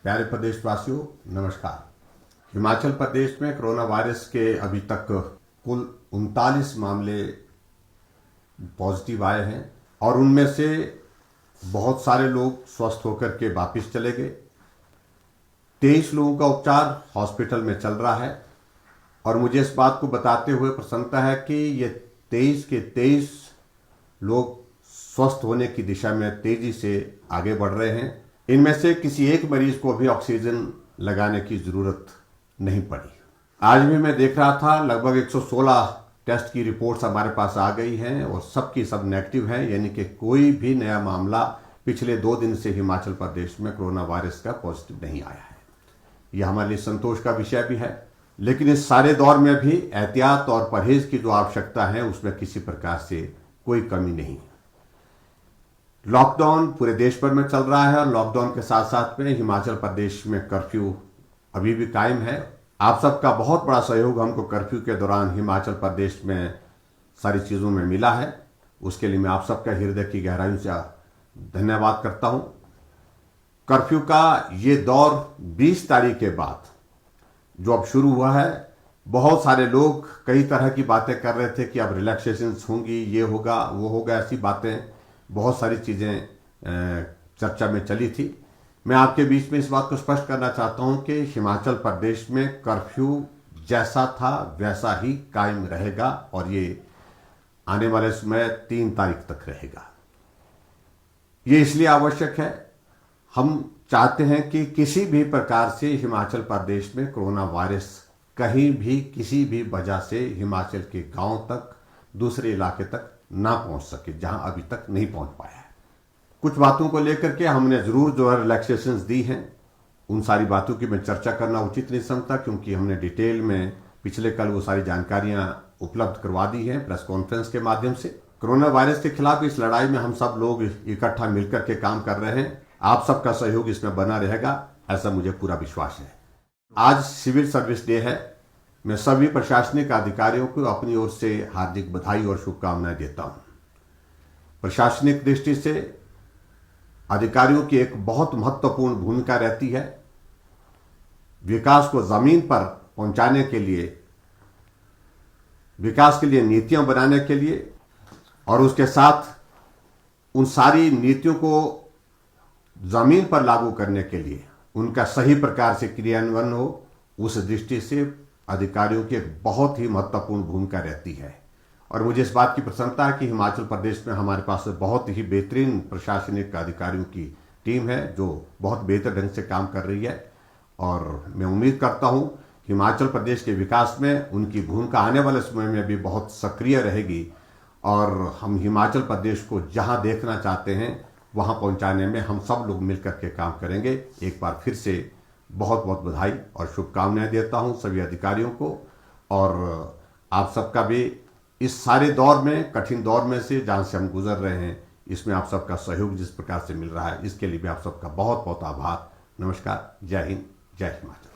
प्यारे प्रदेशवासियों, नमस्कार। हिमाचल प्रदेश में कोरोना वायरस के अभी तक कुल 39 मामले पॉजिटिव आए हैं और उनमें से बहुत सारे लोग स्वस्थ होकर के वापस चले गए। 23 लोगों का उपचार हॉस्पिटल में चल रहा है और मुझे इस बात को बताते हुए प्रसन्नता है कि ये 23 के 23 लोग स्वस्थ होने की दिशा में तेजी से आगे बढ़ रहे हैं। इनमें से किसी एक मरीज को भी ऑक्सीजन लगाने की जरूरत नहीं पड़ी। आज भी मैं देख रहा था लगभग 116 टेस्ट की रिपोर्ट्स हमारे पास आ गई हैं और सबकी सब नेगेटिव हैं, यानी कि कोई भी नया मामला पिछले 2 दिन से हिमाचल प्रदेश में कोरोना वायरस का पॉजिटिव नहीं आया है। यह हमारे लिए संतोष का विषय भी है, लेकिन इस सारे दौर में भी एहतियात और परहेज की जो आवश्यकता है उसमें किसी प्रकार से कोई कमी नहीं। लॉकडाउन पूरे देश भर में चल रहा है और लॉकडाउन के साथ साथ में हिमाचल प्रदेश में कर्फ्यू अभी भी कायम है। आप सबका बहुत बड़ा सहयोग हमको कर्फ्यू के दौरान हिमाचल प्रदेश में सारी चीज़ों में मिला है। उसके लिए मैं आप सबका हृदय की गहराई से धन्यवाद करता हूं। कर्फ्यू का ये दौर 20 तारीख के बाद जो अब शुरू हुआ है, बहुत सारे लोग कई तरह की बातें कर रहे थे कि अब रिलैक्सेशंस होंगी, ये होगा वो होगा, ऐसी बातें बहुत सारी चीज़ें चर्चा में चली थी। मैं आपके बीच में इस बात को स्पष्ट करना चाहता हूं कि हिमाचल प्रदेश में कर्फ्यू जैसा था वैसा ही कायम रहेगा और ये आने वाले समय 3 तारीख तक रहेगा। ये इसलिए आवश्यक है, हम चाहते हैं कि किसी भी प्रकार से हिमाचल प्रदेश में कोरोना वायरस कहीं भी किसी भी वजह से हिमाचल के गांव तक, दूसरे इलाके तक ना पहुंच सके जहां अभी तक नहीं पहुंच पाया है। कुछ बातों को लेकर के हमने जरूर जो है रिलैक्सेशंस दी हैं, उन सारी बातों की मैं चर्चा करना उचित नहीं समझता, क्योंकि हमने डिटेल में पिछले कल वो सारी जानकारियां उपलब्ध करवा दी हैं प्रेस कॉन्फ्रेंस के माध्यम से। कोरोना वायरस के खिलाफ इस लड़ाई में हम सब लोग इकट्ठा मिलकर के काम कर रहे हैं। आप सबका सहयोग इसमें बना रहेगा, ऐसा मुझे पूरा विश्वास है। आज सिविल सर्विस डे है। मैं सभी प्रशासनिक अधिकारियों को अपनी ओर से हार्दिक बधाई और शुभकामनाएं देता हूं। प्रशासनिक दृष्टि से अधिकारियों की एक बहुत महत्वपूर्ण भूमिका रहती है विकास को जमीन पर पहुंचाने के लिए, विकास के लिए नीतियां बनाने के लिए और उसके साथ उन सारी नीतियों को जमीन पर लागू करने के लिए उनका सही प्रकार से क्रियान्वयन हो, उस दृष्टि से अधिकारियों की एक बहुत ही महत्वपूर्ण भूमिका रहती है। और मुझे इस बात की प्रसन्नता है कि हिमाचल प्रदेश में हमारे पास बहुत ही बेहतरीन प्रशासनिक अधिकारियों की टीम है जो बहुत बेहतर ढंग से काम कर रही है और मैं उम्मीद करता हूं हिमाचल प्रदेश के विकास में उनकी भूमिका आने वाले समय में भी बहुत सक्रिय रहेगी और हम हिमाचल प्रदेश को जहां देखना चाहते हैं वहां पहुंचाने में हम सब लोग मिलकर के काम करेंगे। एक बार फिर से बहुत बहुत बधाई और शुभकामनाएं देता हूं सभी अधिकारियों को और आप सबका भी इस सारे दौर में, कठिन दौर में से जहां से हम गुजर रहे हैं, इसमें आप सबका सहयोग जिस प्रकार से मिल रहा है, इसके लिए भी आप सबका बहुत बहुत आभार। नमस्कार। जय हिंद, जय हिमाचल।